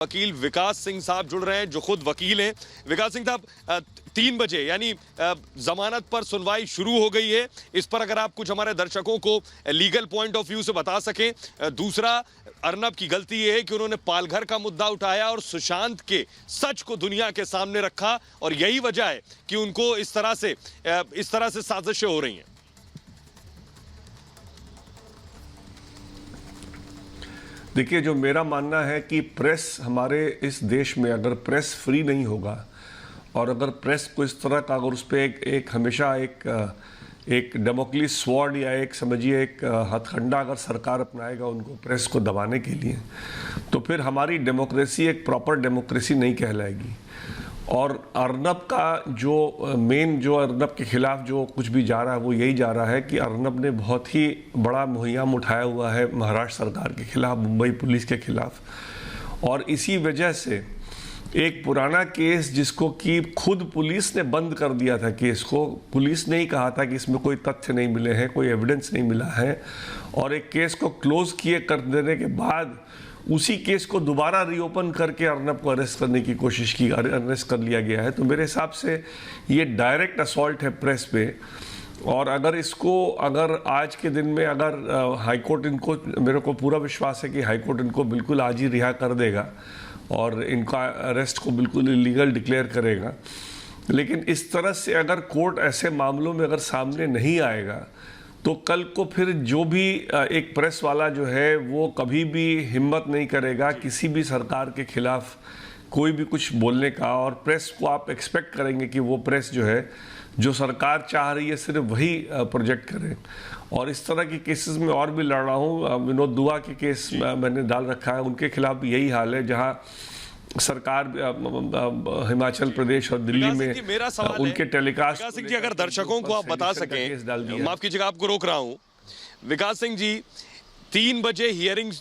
वकील विकास सिंह साहब जुड़ रहे हैं जो खुद वकील हैं। विकास सिंह साहब, 3 बजे यानी जमानत पर सुनवाई शुरू हो गई है। इस पर अगर आप कुछ हमारे दर्शकों को लीगल पॉइंट ऑफ व्यू से बता सकें। दूसरा, अर्नब की गलती ये है कि उन्होंने पालघर का मुद्दा उठाया और सुशांत के सच को दुनिया के सामने रखा और यही वजह है कि उनको इस तरह से साजिशें हो रही हैं। देखिए, जो मेरा मानना है कि प्रेस हमारे इस देश में अगर प्रेस फ्री नहीं होगा और अगर प्रेस को इस तरह का अगर उस पर एक हमेशा एक डेमोक्लिस स्वॉर्ड या एक समझिए एक हथकंडा अगर सरकार अपनाएगा उनको प्रेस को दबाने के लिए, तो फिर हमारी डेमोक्रेसी एक प्रॉपर डेमोक्रेसी नहीं कहलाएगी। और अर्नब का जो जो अर्नब के खिलाफ जो कुछ भी जा रहा है वो यही जा रहा है कि अर्नब ने बहुत ही बड़ा मुहिम उठाया हुआ है महाराष्ट्र सरकार के खिलाफ, मुंबई पुलिस के खिलाफ। और इसी वजह से एक पुराना केस जिसको कि खुद पुलिस ने बंद कर दिया था, केस को पुलिस ने ही कहा था कि इसमें कोई तथ्य नहीं मिले हैं, कोई एविडेंस नहीं मिला है, और एक केस को क्लोज किए कर देने के बाद उसी केस को दोबारा रीओपन करके अर्नब को अरेस्ट करने की कोशिश की, अरेस्ट कर लिया गया है। तो मेरे हिसाब से ये डायरेक्ट असॉल्ट है प्रेस पे। और अगर आज के दिन में अगर हाईकोर्ट इनको, मेरे को पूरा विश्वास है कि हाईकोर्ट इनको बिल्कुल आज ही रिहा कर देगा और इनका अरेस्ट को बिल्कुल इलीगल डिक्लेयर करेगा। लेकिन इस तरह से अगर कोर्ट ऐसे मामलों में अगर सामने नहीं आएगा तो कल को फिर जो भी एक प्रेस वाला जो है वो कभी भी हिम्मत नहीं करेगा किसी भी सरकार के खिलाफ कोई भी कुछ बोलने का। और प्रेस को आप एक्सपेक्ट करेंगे कि वो प्रेस जो है, जो सरकार चाह रही है सिर्फ वही प्रोजेक्ट करे। और इस तरह के केसेस में और भी लड़ रहा हूँ। विनोद दुआ के केस मैंने डाल रखा है, उनके खिलाफ भी यही हाल है, जहाँ सरकार हिमाचल प्रदेश और दिल्ली में उनके टेलीकास्ट। विकास सिंह जी, अगर दर्शकों को आप बता सकें, माफ कीजिएगा आपको रोक रहा हूं। विकास सिंह जी, 3 बजे हियरिंग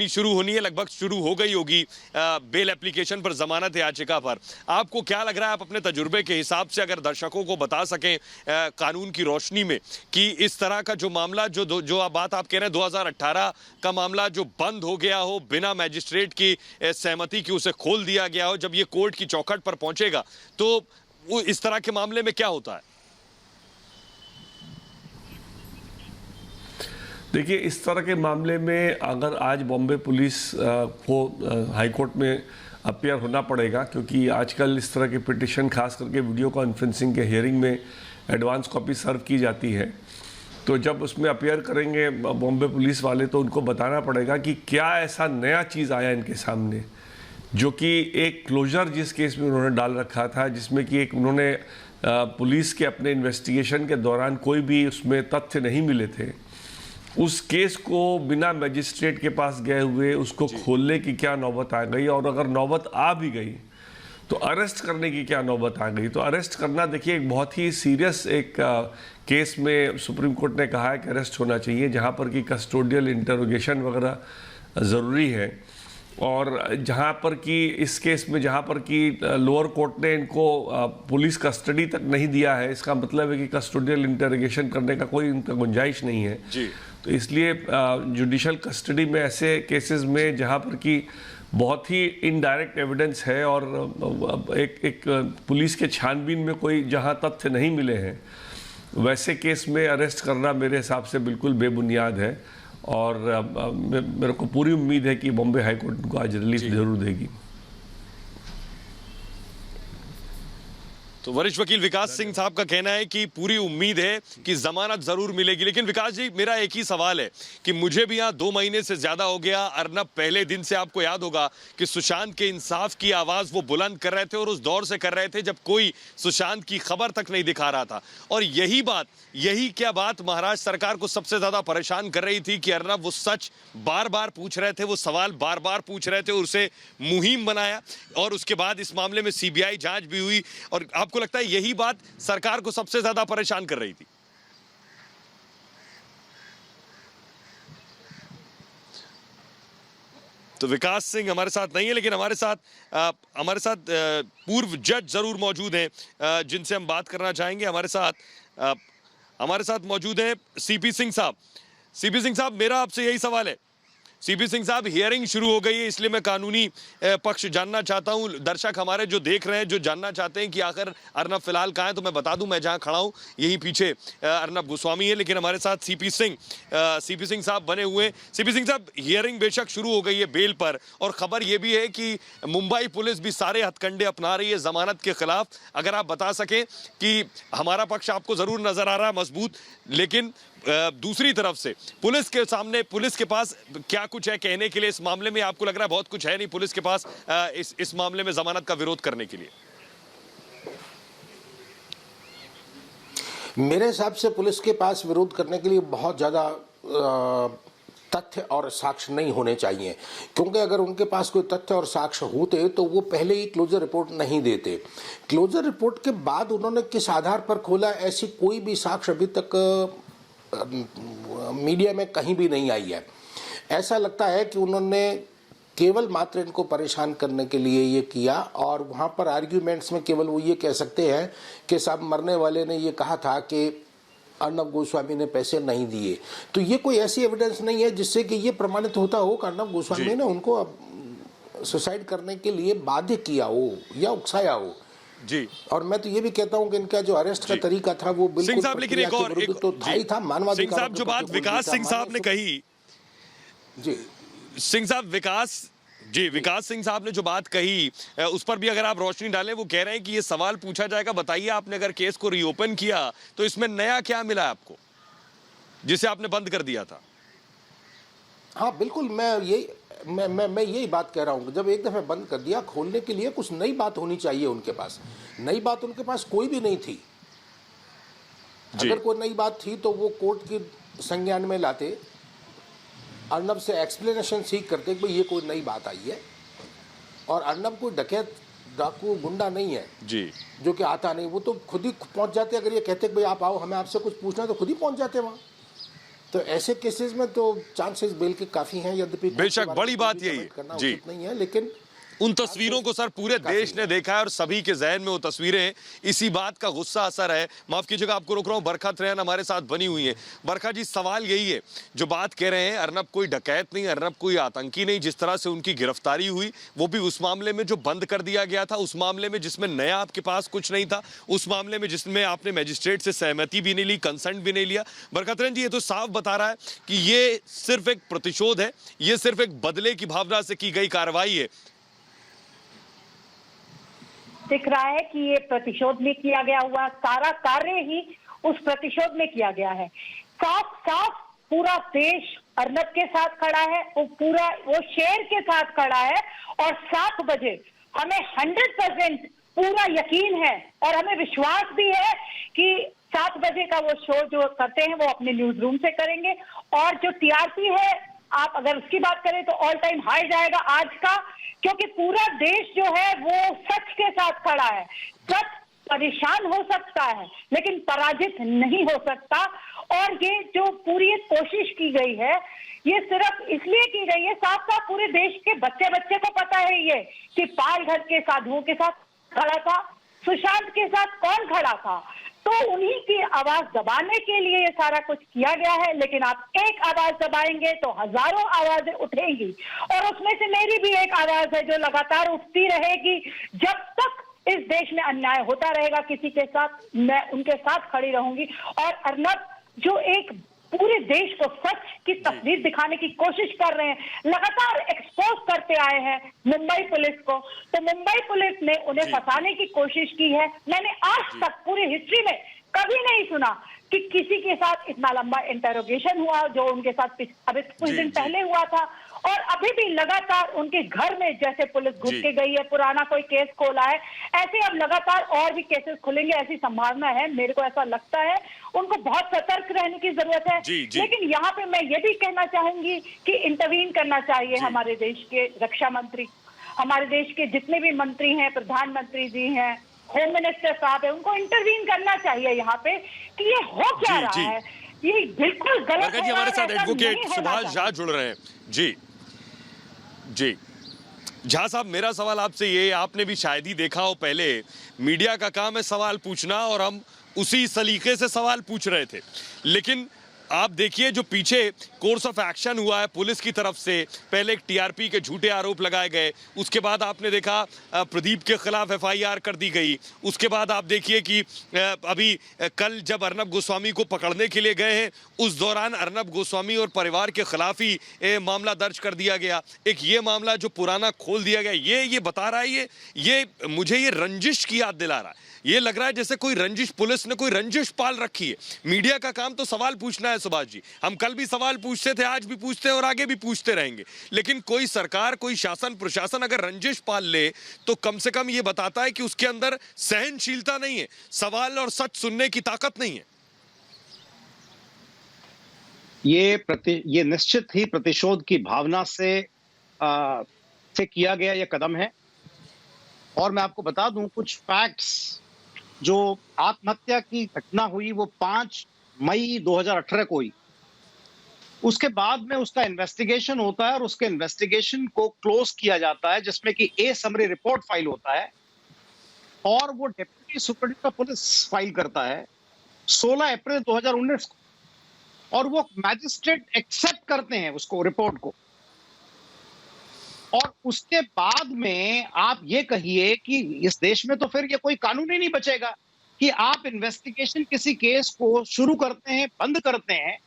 शुरू होनी है, लगभग शुरू हो गई होगी बेल एप्लीकेशन पर, जमानत याचिका पर। आपको क्या लग रहा है, आप अपने तजुर्बे के हिसाब से अगर दर्शकों को बता सकें कानून की रोशनी में, कि इस तरह का जो मामला जो आप बात आप कह रहे हैं 2018 का मामला जो बंद हो गया हो बिना मैजिस्ट्रेट की सहमति की, उसे खोल दिया गया हो, जब ये कोर्ट की चौखट पर पहुंचेगा तो वो इस तरह के मामले में क्या होता है? देखिए, इस तरह के मामले में अगर आज बॉम्बे पुलिस को हाईकोर्ट में अपीयर होना पड़ेगा, क्योंकि आजकल इस तरह के पिटिशन खास करके वीडियो कॉन्फ्रेंसिंग के हियरिंग में एडवांस कॉपी सर्व की जाती है। तो जब उसमें अपीयर करेंगे बॉम्बे पुलिस वाले तो उनको बताना पड़ेगा कि क्या ऐसा नया चीज़ आया इनके सामने, जो कि एक क्लोजर जिस केस में उन्होंने डाल रखा था, जिसमें कि एक उन्होंने पुलिस के अपने इन्वेस्टिगेशन के दौरान कोई भी उसमें तथ्य नहीं मिले थे, उस केस को बिना मैजिस्ट्रेट के पास गए हुए उसको खोलने की क्या नौबत आ गई। और अगर नौबत आ भी गई तो अरेस्ट करने की क्या नौबत आ गई। तो अरेस्ट करना, देखिए, एक बहुत ही सीरियस एक केस में सुप्रीम कोर्ट ने कहा है कि अरेस्ट होना चाहिए, जहां पर कि कस्टोडियल इंटरोगेशन वगैरह ज़रूरी है। और जहां पर कि इस केस में जहां पर कि लोअर कोर्ट ने इनको पुलिस कस्टडी तक नहीं दिया है, इसका मतलब है कि कस्टोडियल इंटरोगेशन करने का कोई इनका गुंजाइश नहीं है जी। तो इसलिए जुडिशल कस्टडी में ऐसे केसेस में जहां पर कि बहुत ही इनडायरेक्ट एविडेंस है और एक पुलिस के छानबीन में कोई जहां तथ्य नहीं मिले हैं, वैसे केस में अरेस्ट करना मेरे हिसाब से बिल्कुल बेबुनियाद है। और मेरे को पूरी उम्मीद है कि बॉम्बे हाईकोर्ट को आज रिलीफ जरूर देगी। तो वरिष्ठ वकील विकास सिंह साहब का कहना है कि पूरी उम्मीद है कि जमानत जरूर मिलेगी। लेकिन विकास जी, मेरा एक ही सवाल है कि मुझे भी यहाँ 2 महीने से ज्यादा हो गया। अर्नब पहले दिन से, आपको याद होगा कि सुशांत के इंसाफ की आवाज वो बुलंद कर रहे थे और उस दौर से कर रहे थे जब कोई सुशांत की खबर तक नहीं दिखा रहा था। और यही क्या बात महाराष्ट्र सरकार को सबसे ज्यादा परेशान कर रही थी कि अर्नब वो सच बार बार पूछ रहे थे, वो सवाल बार बार पूछ रहे थे, और उसे मुहिम बनाया। और उसके बाद इस मामले में सीबीआई जांच भी हुई। और आपको लगता है यही बात सरकार को सबसे ज्यादा परेशान कर रही थी? तो विकास सिंह हमारे साथ नहीं है, लेकिन हमारे साथ पूर्व जज जरूर मौजूद हैं जिनसे हम बात करना चाहेंगे। हमारे साथ मौजूद हैं सीपी सिंह साहब। सीपी सिंह साहब, मेरा आपसे यही सवाल है सीपी सिंह साहब, हियरिंग शुरू हो गई है, इसलिए मैं कानूनी पक्ष जानना चाहता हूं। दर्शक हमारे जो देख रहे हैं, जो जानना चाहते हैं कि आखिर अर्नब फिलहाल कहाँ है, तो मैं बता दूं, मैं जहां खड़ा हूं यहीं पीछे अर्नब गोस्वामी है, लेकिन हमारे साथ सीपी सिंह साहब बने हुए। सीपी सिंह साहब, हियरिंग बेशक शुरू हो गई है बेल पर, और खबर यह भी है कि मुंबई पुलिस भी सारे हथकंडे अपना रही है जमानत के खिलाफ। अगर आप बता सकें कि हमारा पक्ष आपको जरूर नजर आ रहा है मजबूत, लेकिन दूसरी तरफ से पुलिस के सामने, पुलिस के पास क्या कुछ है कहने के लिए इस मामले में? आपको लग रहा है बहुत कुछ है नहीं पुलिस के पास इस मामले में जमानत का विरोध करने के लिए? मेरे हिसाब से पुलिस के पास विरोध करने के लिए बहुत ज़्यादा तथ्य और साक्ष्य नहीं होने चाहिए, क्योंकि अगर उनके पास कोई तथ्य और साक्ष्य होते तो वो पहले ही क्लोजर रिपोर्ट नहीं देते। क्लोजर रिपोर्ट के बाद उन्होंने किस आधार पर खोला, ऐसी कोई भी साक्ष्य अभी तक मीडिया में कहीं भी नहीं आई है। ऐसा लगता है कि उन्होंने केवल मात्र इनको परेशान करने के लिए ये किया, और वहाँ पर आर्ग्यूमेंट्स में केवल वो ये कह सकते हैं कि साहब मरने वाले ने ये कहा था कि अर्नब गोस्वामी ने पैसे नहीं दिए। तो ये कोई ऐसी एविडेंस नहीं है जिससे कि ये प्रमाणित होता हो कि अर्नब गोस्वामी ने उनको सुसाइड करने के लिए बाध्य किया हो या उकसाया हो। जी, और मैं तो ये भी कहता हूं कि इनका जो अरेस्ट का तरीका था वो बिल्कुल सिंह साहब, लेकिन एक और तो था ही था, मानवाधिकार। सिंह साहब, जो बात विकास सिंह साहब ने कही, जी सिंह साहब, विकास सिंह साहब ने जो बात कही उस पर भी अगर आप रोशनी डालें। वो कह रहे हैं कि ये सवाल पूछा जाएगा, बताइए आपने अगर केस को रीओपन किया तो इसमें नया क्या मिला आपको जिसे आपने बंद कर दिया था? हाँ बिल्कुल, मैं यही बात कह रहा हूँ। जब एक दफे बंद कर दिया, खोलने के लिए कुछ नई बात होनी चाहिए उनके पास। नई बात उनके पास कोई भी नहीं थी। अगर कोई नई बात थी तो वो कोर्ट के संज्ञान में लाते, अर्नब से एक्सप्लेनेशन सीख करते कि भाई ये कोई नई बात आई है। और अर्नब कोई डकैत, डाकू, गुंडा नहीं है जी, जो कि आता नहीं। वो तो खुद ही पहुंच जाते। अगर ये कहते कि भाई आप आओ, हमें आपसे कुछ पूछना है, तो खुद ही पहुंच जाते वहाँ। तो ऐसे केसेस में तो चांसेस बेल के काफी हैं, यद्यपि बेशक बड़ी बात यही है जी, नहीं है, लेकिन उन तस्वीरों को सर पूरे देश ने देखा है और सभी के जहन में वो तस्वीरें, इसी बात का गुस्सा असर है। माफ कीजिएगा, आपको रोक रहा हूं, बरखा त्रैन हमारे साथ बनी हुई है। बरखा जी, सवाल यही है, जो बात कह रहे हैं, अर्नब कोई डकैत नहीं, अर्नब कोई आतंकी नहीं। जिस तरह से उनकी गिरफ्तारी हुई, वो भी उस मामले में जो बंद कर दिया गया था, उस मामले में जिसमें नया आपके पास कुछ नहीं था, उस मामले में जिसमें आपने मजिस्ट्रेट से सहमति भी नहीं ली, कंसेंट भी नहीं लिया। बरखा त्रैन जी, ये तो साफ बता रहा है कि ये सिर्फ एक प्रतिशोध है, ये सिर्फ एक बदले की भावना से की गई कार्रवाई है। दिख रहा है कि ये प्रतिशोध में किया गया हुआ सारा कार्य ही उस प्रतिशोध में किया गया है। साफ साफ पूरा देश अर्नब के साथ खड़ा है, वो शेर के साथ खड़ा है। और 7 बजे हमें 100% पूरा यकीन है और हमें विश्वास भी है कि 7 बजे का वो शो जो करते हैं वो अपने न्यूज रूम से करेंगे। और जो टीआरपी है, आप अगर उसकी बात करें तो ऑल टाइम हाई जाएगा आज का, क्योंकि पूरा देश जो है वो सच के साथ खड़ा है। सच परेशान हो सकता है लेकिन पराजित नहीं हो सकता। और ये जो पूरी कोशिश की गई है, ये सिर्फ इसलिए की गई है, साफ साफ पूरे देश के बच्चे बच्चे को पता है ये कि पालघर के साधुओं के साथ खड़ा था, सुशांत के साथ कौन खड़ा था। तो उन्हीं की आवाज दबाने के लिए ये सारा कुछ किया गया है। लेकिन आप एक आवाज दबाएंगे तो हजारों आवाजें उठेंगी, और उसमें से मेरी भी एक आवाज है जो लगातार उठती रहेगी। जब तक इस देश में अन्याय होता रहेगा किसी के साथ, मैं उनके साथ खड़ी रहूंगी। और अर्नब जो एक पूरे देश को सच की तस्वीर दिखाने की कोशिश कर रहे हैं, लगातार एक्सपोज करते आए हैं मुंबई पुलिस को, तो मुंबई पुलिस ने उन्हें फंसाने की कोशिश की है। मैंने आज तक पूरी हिस्ट्री में कभी नहीं सुना कि किसी के साथ इतना लंबा इंटेरोगेशन हुआ जो उनके साथ अभी कुछ दिन पहले हुआ था। और अभी भी लगातार उनके घर में जैसे पुलिस घुस के गई है, पुराना कोई केस खोला है, ऐसे अब लगातार और भी केसेस खुलेंगे, ऐसी संभावना है। मेरे को ऐसा लगता है उनको बहुत सतर्क रहने की जरूरत है। लेकिन यहाँ पे मैं ये भी कहना चाहूंगी कि इंटरवीन करना चाहिए हमारे देश के रक्षा मंत्री, हमारे देश के जितने भी मंत्री हैं, प्रधानमंत्री जी हैं, होम मिनिस्टर साहब है, उनको इंटरवीन करना चाहिए यहाँ पे कि ये हो क्या रहा है। ये बिल्कुल गलत है। हमारे साथ एडवोकेट सुभाष झा जुड़ रहे हैं। जी झा साहब, मेरा सवाल आपसे ये, आपने भी शायद ही देखा हो, पहले मीडिया का काम है सवाल पूछना और हम उसी सलीके से सवाल पूछ रहे थे, लेकिन आप देखिए जो पीछे कोर्स ऑफ एक्शन हुआ है पुलिस की तरफ से, पहले एक टीआरपी के झूठे आरोप लगाए गए, उसके बाद आपने देखा प्रदीप के खिलाफ एफआईआर कर दी गई, उसके बाद आप देखिए कि अभी कल जब अर्नब गोस्वामी को पकड़ने के लिए गए हैं उस दौरान अर्नब गोस्वामी और परिवार के खिलाफ ही मामला दर्ज कर दिया गया। एक ये मामला जो पुराना खोल दिया गया, ये बता रहा है, ये मुझे ये रंजिश की याद दिला रहा है। ये लग रहा है जैसे कोई रंजिश, पुलिस ने कोई रंजिश पाल रखी है। मीडिया का काम तो सवाल पूछना है सुभाष जी, हम कल भी सवाल पूछते थे, आज भी पूछते हैं और आगे भी पूछते रहेंगे, लेकिन कोई सरकार, कोई शासन प्रशासन अगर रंजिश पाल ले तो कम से कम ये बताता है कि उसके अंदर सहनशीलता नहीं है, सवाल और सच सुनने की ताकत नहीं है। ये निश्चित ही प्रतिशोध की भावना से किया गया ये कदम है। और मैं आपको बता दूं कुछ फैक्ट्स। जो आत्महत्या की घटना हुई वो 5 मई 2018 को हुई। उसके बाद में उसका इन्वेस्टिगेशन होता है और उसके इन्वेस्टिगेशन को क्लोज किया जाता है, जिसमें कि ए समरी रिपोर्ट फाइल होता है और वो deputy superintendent of police file करता है 16 अप्रैल 2019 को, और वो मैजिस्ट्रेट एक्सेप्ट करते हैं उसको, रिपोर्ट को। और उसके बाद में आप ये कहिए कि इस देश में तो फिर ये कोई कानून ही नहीं बचेगा कि आप इन्वेस्टिगेशन किसी केस को शुरू करते हैं, बंद करते हैं,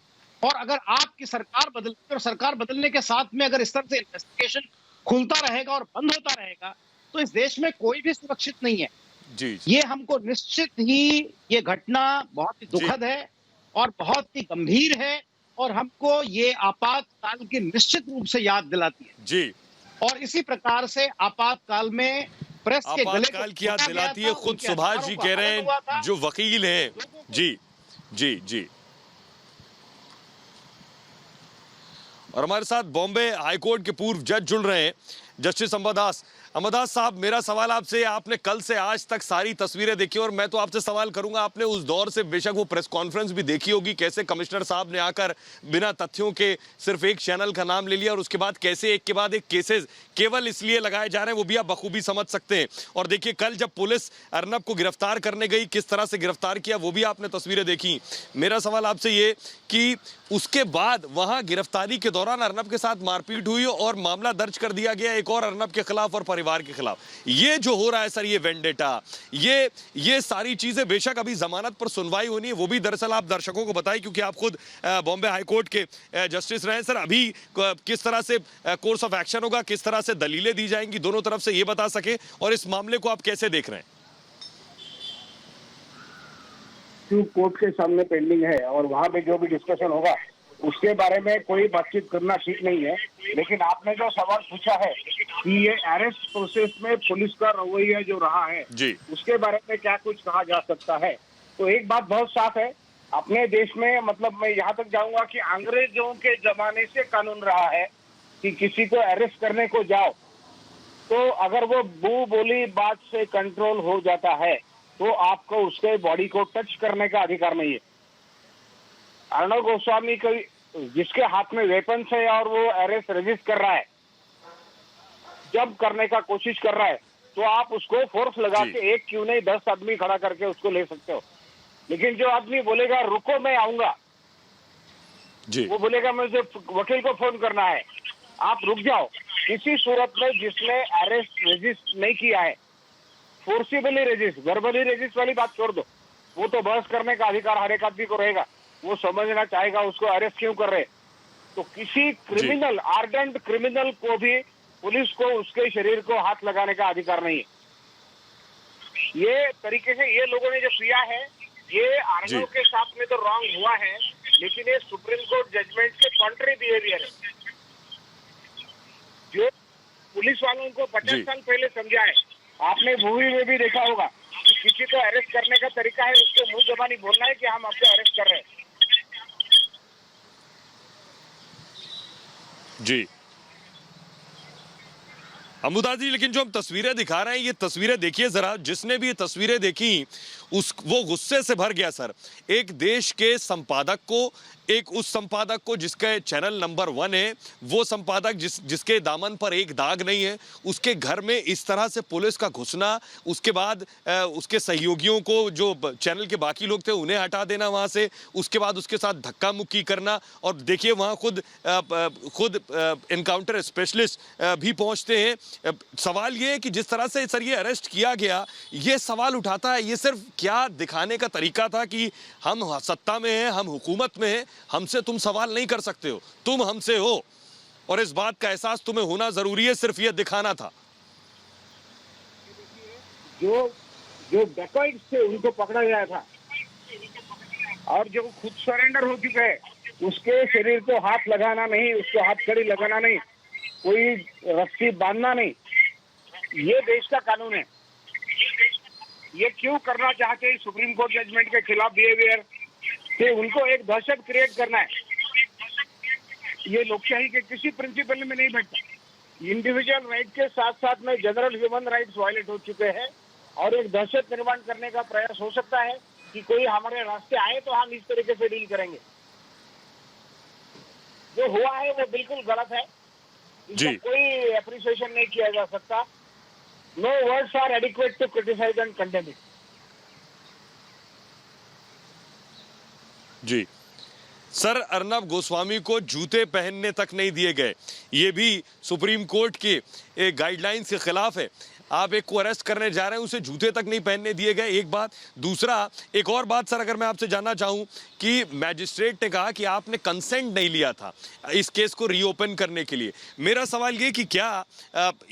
और अगर आपकी सरकार बदलती है और सरकार बदलने के साथ में अगर इस तरह से इन्वेस्टिगेशन खुलता रहेगा और बंद होता रहेगा तो इस देश में कोई भी सुरक्षित नहीं है। जी। ये हमको निश्चित ही ये घटना बहुत ही दुखद है और बहुत ही गंभीर है और हमको ये आपातकाल की निश्चित रूप से याद दिलाती है जी। और इसी प्रकार से आपातकाल में प्रेस के गले आपातकाल की याद दिलाती है, खुद सुभाष जी कह रहे हैं जो वकील हैं। जी जी जी। और हमारे साथ बॉम्बे हाईकोर्ट के पूर्व जज जुड़ रहे हैं, जस्टिस अंबादास। अंबादास साहब, मेरा सवाल आपसे, आपने कल से आज तक सारी तस्वीरें देखी और मैं तो आपसे सवाल करूंगा, आपने उस दौर से बेशक वो प्रेस कॉन्फ्रेंस भी देखी होगी, कैसे कमिश्नर साहब ने आकर बिना तथ्यों के सिर्फ एक चैनल का नाम ले लिया और उसके बाद कैसे एक के बाद एक केसेस केवल इसलिए लगाए जा रहे हैं, वो भी आप बखूबी समझ सकते हैं। और देखिए कल जब पुलिस अर्नब को गिरफ्तार करने गई, किस तरह से गिरफ्तार किया, वो भी आपने तस्वीरें देखी। मेरा सवाल आपसे ये कि उसके बाद वहां गिरफ्तारी के दौरान अर्नब के साथ मारपीट हुई और मामला दर्ज कर दिया गया एक और अर्नब के खिलाफ और परिवार के खिलाफ। ये जो हो रहा है सर, ये वेंडेटा, ये सारी चीजें, बेशक अभी जमानत पर सुनवाई होनी है, वो भी दरअसल आप दर्शकों को बताएं क्योंकि आप खुद बॉम्बे हाईकोर्ट के जस्टिस रहे हैं। सर अभी किस तरह से कोर्स ऑफ एक्शन होगा, किस तरह से दलीलें दी जाएंगी, दोनों तरफ से ये बता सके और इस मामले को आप कैसे देख रहे हैं? कोर्ट के सामने पेंडिंग है और वहाँ पे जो भी डिस्कशन होगा उसके बारे में कोई बातचीत करना ठीक नहीं है। लेकिन आपने जो सवाल पूछा है कि ये अरेस्ट प्रोसेस में पुलिस का रवैया जो रहा है जी, उसके बारे में क्या कुछ कहा जा सकता है, तो एक बात बहुत साफ है, अपने देश में, मतलब मैं यहाँ तक जाऊंगा कि अंग्रेजों के जमाने से कानून रहा है कि किसी को अरेस्ट करने को जाओ तो अगर वो बू बोली बात से कंट्रोल हो जाता है तो आपको उसके बॉडी को टच करने का अधिकार नहीं है। अर्नब गोस्वामी को जिसके हाथ में वेपन्स है और वो अरेस्ट रजिस्ट कर रहा है, जब करने का कोशिश कर रहा है, तो आप उसको फोर्स लगा के एक क्यों नहीं 10 आदमी खड़ा करके उसको ले सकते हो। लेकिन जो आदमी बोलेगा रुको मैं आऊंगा, वो बोलेगा मुझे वकील को फोन करना है, आप रुक जाओ। इसी सूरत में जिसने अरेस्ट रजिस्ट नहीं किया है, फोर्सिबली रजिस्ट, वर्बली रजिस्ट वाली बात छोड़ दो, वो तो बहस करने का अधिकार हर एक आदमी को रहेगा, वो समझना चाहेगा उसको अरेस्ट क्यों कर रहे। तो किसी क्रिमिनल, आर्डेंट क्रिमिनल को भी पुलिस को उसके शरीर को हाथ लगाने का अधिकार नहीं है। ये तरीके से ये लोगों ने जो किया है, ये अर्नब के साथ में तो रॉन्ग हुआ है, लेकिन ये सुप्रीम कोर्ट जजमेंट के कॉन्ट्री बिहेवियर है जो पुलिस वालों को 50 साल पहले समझा है। आपने मूवी में भी देखा होगा कि किसी को अरेस्ट करने का तरीका है उसको मुंह जबानी बोलना है कि हम आपको अरेस्ट कर रहे हैं। जी अमुदा जी, लेकिन जो हम तस्वीरें दिखा रहे हैं, ये तस्वीरें देखिए जरा, जिसने भी ये तस्वीरें देखी वो गुस्से से भर गया सर। एक देश के संपादक को, एक उस संपादक को जिसका चैनल नंबर 1 है, वो संपादक जिसके दामन पर एक दाग नहीं है, उसके घर में इस तरह से पुलिस का घुसना, उसके बाद उसके सहयोगियों को, जो चैनल के बाकी लोग थे, उन्हें हटा देना वहां से, उसके बाद उसके साथ धक्का मुक्की करना। और देखिए वहां खुद एनकाउंटर स्पेशलिस्ट भी पहुंचते हैं। सवाल ये है कि जिस तरह से सर ये अरेस्ट किया गया, ये सवाल उठाता है, ये सिर्फ क्या दिखाने का तरीका था कि हम सत्ता में हैं, हम हुकूमत में हैं, हमसे तुम सवाल नहीं कर सकते हो, तुम हमसे हो, और इस बात का एहसास तुम्हें होना जरूरी है, सिर्फ ये दिखाना था। जो डेकॉइट्स थे उनको पकड़ा गया था, और जो खुद सरेंडर हो चुके हैं, उसके शरीर को हाथ लगाना नहीं, उसको हाथ कड़ी लगाना नहीं, कोई रस्सी बांधना नहीं, ये देश का कानून है। ये क्यों करना चाहते हैं सुप्रीम कोर्ट जजमेंट के खिलाफ बिहेवियर, कि उनको एक दहशत क्रिएट करना है। ये लोकशाही के किसी प्रिंसिपल में नहीं बैठता। इंडिविजुअल राइट के साथ साथ में जनरल ह्यूमन राइट्स वायलेट हो चुके हैं, और एक दहशत निर्माण करने का प्रयास हो सकता है कि कोई हमारे रास्ते आए तो हम इस तरीके से डील करेंगे। जो हुआ है वो बिल्कुल गलत है, इसका कोई अप्रिसिएशन नहीं किया जा सकता। No words are adequate to criticise and condemn it. जी सर, अर्नब गोस्वामी को जूते पहनने तक नहीं दिए गए, ये भी सुप्रीम कोर्ट के गाइडलाइंस के खिलाफ है। आप एक को अरेस्ट करने जा रहे हैं, उसे जूते तक नहीं पहनने दिए गए, एक बात। दूसरा, एक और बात सर, अगर मैं आपसे जानना चाहूं कि मैजिस्ट्रेट ने कहा कि आपने कंसेंट नहीं लिया था इस केस को रीओपन करने के लिए। मेरा सवाल ये कि क्या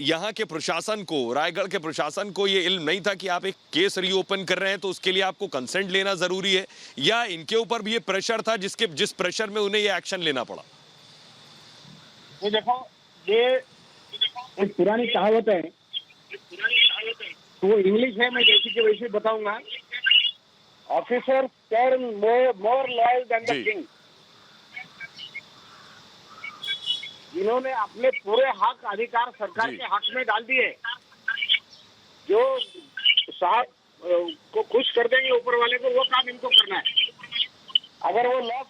यहाँ के प्रशासन को, रायगढ़ के प्रशासन को ये इल्म नहीं था कि आप एक केस रीओपन कर रहे हैं, तो उसके लिए आपको कंसेंट लेना जरूरी है, या इनके ऊपर भी ये प्रेशर था जिस प्रेशर में उन्हें ये एक्शन लेना पड़ा? ये देखो, ये एक पुरानी कहावत है, तो वो इंग्लिश है, मैं जैसी के वैसे बताऊंगा। Officer turn more loyal than the king. इन्होंने अपने पूरे हक अधिकार सरकार के हक में डाल दिए। जो साहब को खुश कर देंगे ऊपर वाले को, वो काम इनको करना है। अगर वो लॉ